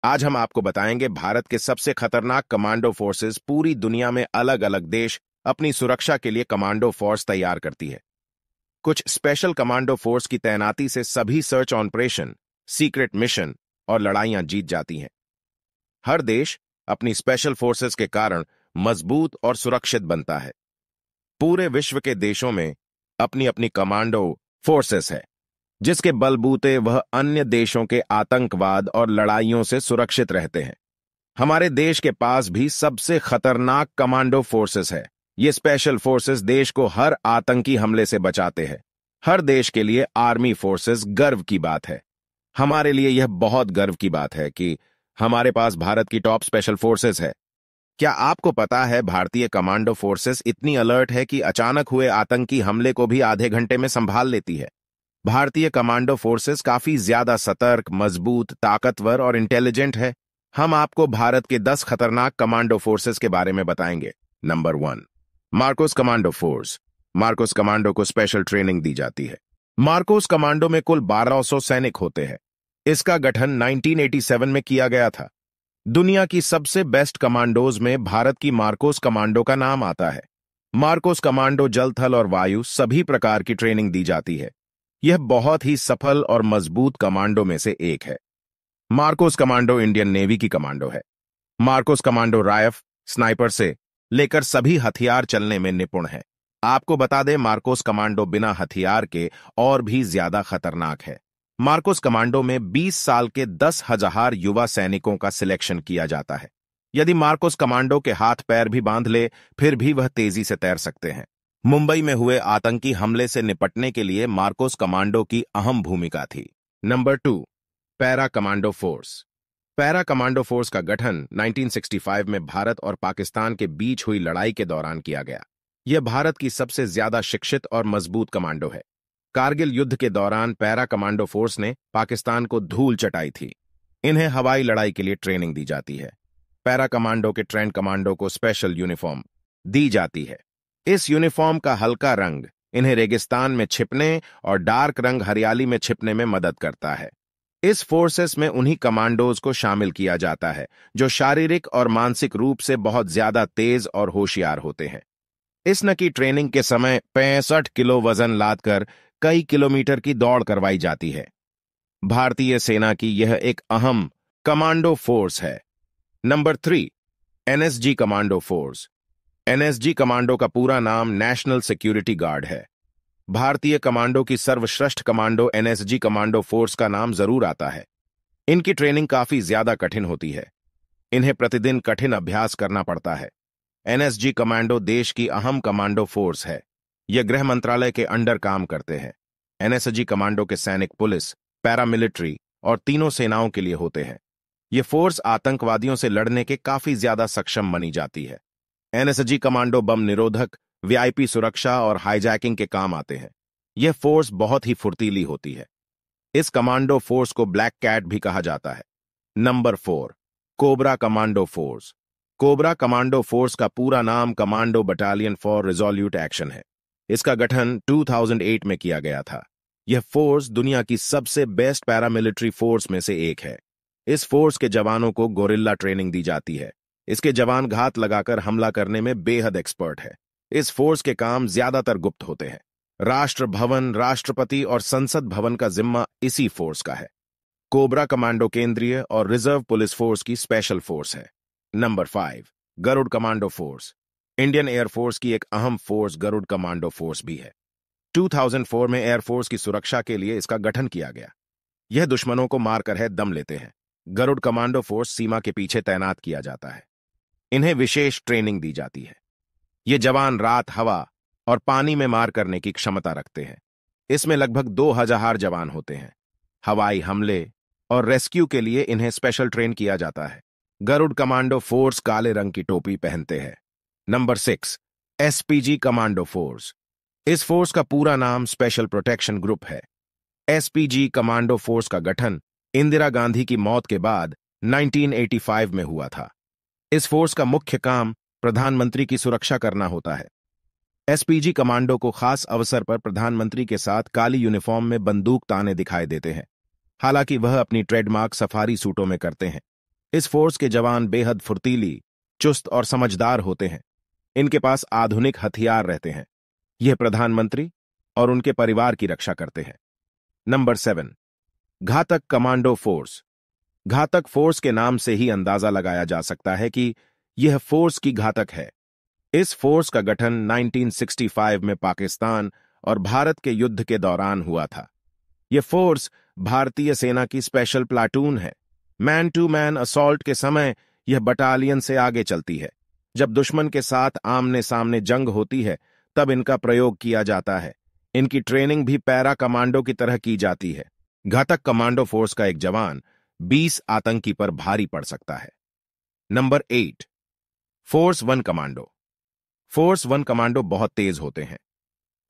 आज हम आपको बताएंगे भारत के सबसे खतरनाक कमांडो फोर्सेस। पूरी दुनिया में अलग अलग देश अपनी सुरक्षा के लिए कमांडो फोर्स तैयार करती है। कुछ स्पेशल कमांडो फोर्स की तैनाती से सभी सर्च ऑपरेशन, सीक्रेट मिशन और लड़ाइयां जीत जाती हैं। हर देश अपनी स्पेशल फोर्सेस के कारण मजबूत और सुरक्षित बनता है। पूरे विश्व के देशों में अपनी अपनी कमांडो फोर्सेस है, जिसके बलबूते वह अन्य देशों के आतंकवाद और लड़ाइयों से सुरक्षित रहते हैं। हमारे देश के पास भी सबसे खतरनाक कमांडो फोर्सेस है। ये स्पेशल फोर्सेस देश को हर आतंकी हमले से बचाते हैं। हर देश के लिए आर्मी फोर्सेस गर्व की बात है। हमारे लिए यह बहुत गर्व की बात है कि हमारे पास भारत की टॉप स्पेशल फोर्सेस है। क्या आपको पता है भारतीय कमांडो फोर्सेस इतनी अलर्ट है कि अचानक हुए आतंकी हमले को भी आधे घंटे में संभाल लेती है। भारतीय कमांडो फोर्सेस काफी ज्यादा सतर्क, मजबूत, ताकतवर और इंटेलिजेंट है। हम आपको भारत के 10 खतरनाक कमांडो फोर्सेस के बारे में बताएंगे। Number 1, Marcos commando force. Marcos commando को स्पेशल ट्रेनिंग दी जाती है। मार्कोस कमांडो में कुल 1200 सैनिक होते हैं। इसका गठन 1987 में किया गया था। दुनिया की सबसे बेस्ट कमांडोज में भारत की मार्कोस कमांडो का नाम आता है। मार्कोस कमांडो जल, थल और वायु सभी प्रकार की ट्रेनिंग दी जाती है। यह बहुत ही सफल और मजबूत कमांडो में से एक है। मार्कोस कमांडो इंडियन नेवी की कमांडो है। मार्कोस कमांडो राइफ, स्नाइपर से लेकर सभी हथियार चलने में निपुण है। आपको बता दें, मार्कोस कमांडो बिना हथियार के और भी ज्यादा खतरनाक है। मार्कोस कमांडो में 20 साल के 10,000 युवा सैनिकों का सिलेक्शन किया जाता है। यदि मार्कोस कमांडो के हाथ पैर भी बांध ले, फिर भी वह तेजी से तैर सकते हैं। मुंबई में हुए आतंकी हमले से निपटने के लिए मार्कोस कमांडो की अहम भूमिका थी। Number 2, para commando force. Para commando force का गठन 1965 में भारत और पाकिस्तान के बीच हुई लड़ाई के दौरान किया गया। यह भारत की सबसे ज्यादा शिक्षित और मजबूत कमांडो है। कारगिल युद्ध के दौरान पैरा कमांडो फोर्स ने पाकिस्तान को धूल चटाई थी। इन्हें हवाई लड़ाई के लिए ट्रेनिंग दी जाती है। पैरा कमांडो के ट्रेंड कमांडो को स्पेशल यूनिफॉर्म दी जाती है। इस यूनिफॉर्म का हल्का रंग इन्हें रेगिस्तान में छिपने और डार्क रंग हरियाली में छिपने में मदद करता है। इस फोर्सेस में उन्हीं कमांडोज को शामिल किया जाता है जो शारीरिक और मानसिक रूप से बहुत ज्यादा तेज और होशियार होते हैं। इस न की ट्रेनिंग के समय 65 किलो वजन लादकर कई किलोमीटर की दौड़ करवाई जाती है। भारतीय सेना की यह एक अहम कमांडो फोर्स है। Number 3, NSG commando force. NSG commando का पूरा नाम नेशनल सिक्योरिटी गार्ड है। भारतीय कमांडो की सर्वश्रेष्ठ कमांडो एनएसजी कमांडो फोर्स का नाम जरूर आता है। इनकी ट्रेनिंग काफी ज्यादा कठिन होती है। इन्हें प्रतिदिन कठिन अभ्यास करना पड़ता है। एनएसजी कमांडो देश की अहम कमांडो फोर्स है। यह गृह मंत्रालय के अंडर काम करते हैं। एनएसजी कमांडो के सैनिक पुलिस, पैरामिलिट्री और तीनों सेनाओं के लिए होते हैं। यह फोर्स आतंकवादियों से लड़ने के काफी ज्यादा सक्षम मानी जाती है। एनएसजी कमांडो बम निरोधक, वीआईपी सुरक्षा और हाईजैकिंग के काम आते हैं। यह फोर्स बहुत ही फुर्तीली होती है। इस कमांडो फोर्स को ब्लैक कैट भी कहा जाता है। Number 4, cobra commando force. Cobra commando force का पूरा नाम commando battalion for resolute action है। इसका गठन 2008 में किया गया था। यह फोर्स दुनिया की सबसे बेस्ट पैरामिलिट्री फोर्स में से एक है। इस फोर्स के जवानों को गोरिल्ला ट्रेनिंग दी जाती है। इसके जवान घात लगाकर हमला करने में बेहद एक्सपर्ट है। इस फोर्स के काम ज्यादातर गुप्त होते हैं। राष्ट्र भवन, राष्ट्रपति और संसद भवन का जिम्मा इसी फोर्स का है। कोबरा कमांडो केंद्रीय और रिजर्व पुलिस फोर्स की स्पेशल फोर्स है। Number 5, Garud commando force. Indian Air Force की एक अहम फोर्स गरुड़ कमांडो फोर्स भी है। 2004 में एयरफोर्स की सुरक्षा के लिए इसका गठन किया गया। यह दुश्मनों को मारकर है दम लेते हैं। गरुड़ कमांडो फोर्स सीमा के पीछे तैनात किया जाता है। इन्हें विशेष ट्रेनिंग दी जाती है। ये जवान रात, हवा और पानी में मार करने की क्षमता रखते हैं। इसमें लगभग 2000 जवान होते हैं। हवाई हमले और रेस्क्यू के लिए इन्हें स्पेशल ट्रेन किया जाता है। गरुड़ कमांडो फोर्स काले रंग की टोपी पहनते हैं। Number 6, SPG commando force. इस फोर्स का पूरा नाम स्पेशल प्रोटेक्शन ग्रुप है। एसपीजी कमांडो फोर्स का गठन इंदिरा गांधी की मौत के बाद 1985 में हुआ था। इस फोर्स का मुख्य काम प्रधानमंत्री की सुरक्षा करना होता है। एसपीजी कमांडो को खास अवसर पर प्रधानमंत्री के साथ काली यूनिफॉर्म में बंदूक ताने दिखाई देते हैं। हालांकि वह अपनी ट्रेडमार्क सफारी सूटों में करते हैं। इस फोर्स के जवान बेहद फुर्तीली, चुस्त और समझदार होते हैं। इनके पास आधुनिक हथियार रहते हैं। यह प्रधानमंत्री और उनके परिवार की रक्षा करते हैं। नंबर 7, घातक कमांडो फोर्स। घातक फोर्स के नाम से ही अंदाजा लगाया जा सकता है कि यह फोर्स की घातक है। इस फोर्स का गठन 1965 में पाकिस्तान और भारत के युद्ध के दौरान हुआ था। यह फोर्स भारतीय सेना की स्पेशल प्लाटून है। मैन टू मैन असॉल्ट के समय यह बटालियन से आगे चलती है। जब दुश्मन के साथ आमने सामने जंग होती है तब इनका प्रयोग किया जाता है। इनकी ट्रेनिंग भी पैरा कमांडो की तरह की जाती है। घातक कमांडो फोर्स का एक जवान 20 आतंकी पर भारी पड़ सकता है। Number 8, force 1 commando. Force 1 commando बहुत तेज होते हैं।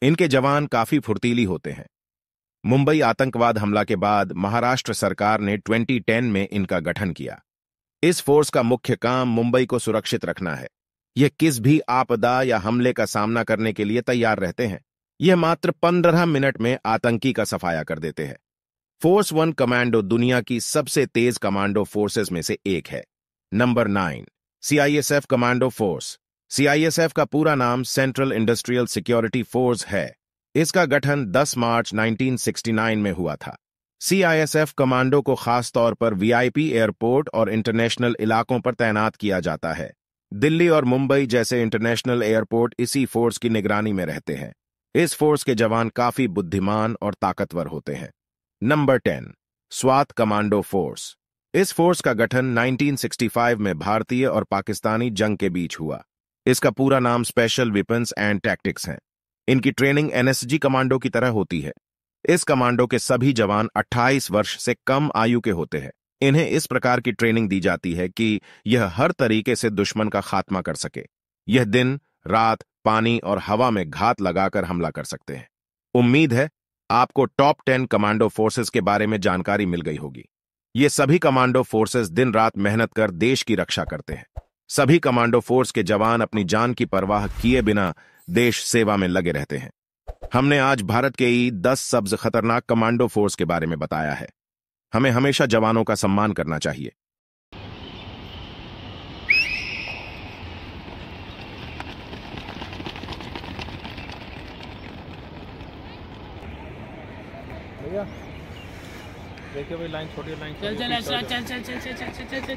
इनके जवान काफी फुर्तीली होते हैं। मुंबई आतंकवाद हमला के बाद महाराष्ट्र सरकार ने 2010 में इनका गठन किया। इस फोर्स का मुख्य काम मुंबई को सुरक्षित रखना है। यह किस भी आपदा या हमले का सामना करने के लिए तैयार रहते हैं। यह मात्र 15 मिनट में आतंकी का सफाया कर देते हैं। फोर्स 1 कमांडो दुनिया की सबसे तेज कमांडो फोर्सेस में से एक है। Number 9, CISF commando force. CISF का पूरा नाम सेंट्रल इंडस्ट्रियल सिक्योरिटी फोर्स है। इसका गठन 10 मार्च 1969 में हुआ था। सीआईएसएफ कमांडो को खास तौर पर वीआईपी एयरपोर्ट और इंटरनेशनल इलाकों पर तैनात किया जाता है। दिल्ली और मुंबई जैसे इंटरनेशनल एयरपोर्ट इसी फोर्स की निगरानी में रहते हैं। इस फोर्स के जवान काफी बुद्धिमान और ताकतवर होते हैं। Number 10, Swat commando force. इस फोर्स का गठन 1965 में भारतीय और पाकिस्तानी जंग के बीच हुआ। इसका पूरा नाम स्पेशल वेपन्स एंड टैक्टिक्स है। इनकी ट्रेनिंग एनएसजी कमांडो की तरह होती है। इस कमांडो के सभी जवान 28 वर्ष से कम आयु के होते हैं। इन्हें इस प्रकार की ट्रेनिंग दी जाती है कि यह हर तरीके से दुश्मन का खात्मा कर सके। यह दिन, रात, पानी और हवा में घात लगाकर हमला कर सकते हैं। उम्मीद है आपको टॉप 10 कमांडो फोर्सेस के बारे में जानकारी मिल गई होगी। ये सभी कमांडो फोर्सेस दिन रात मेहनत कर देश की रक्षा करते हैं। सभी कमांडो फोर्स के जवान अपनी जान की परवाह किए बिना देश सेवा में लगे रहते हैं। हमने आज भारत के 10 सबसे खतरनाक कमांडो फोर्स के बारे में बताया है। हमें हमेशा जवानों का सम्मान करना चाहिए। भैया देखिए भाई, लाइन छोटी लाइन चल चल चल चल चल चल चल चल चल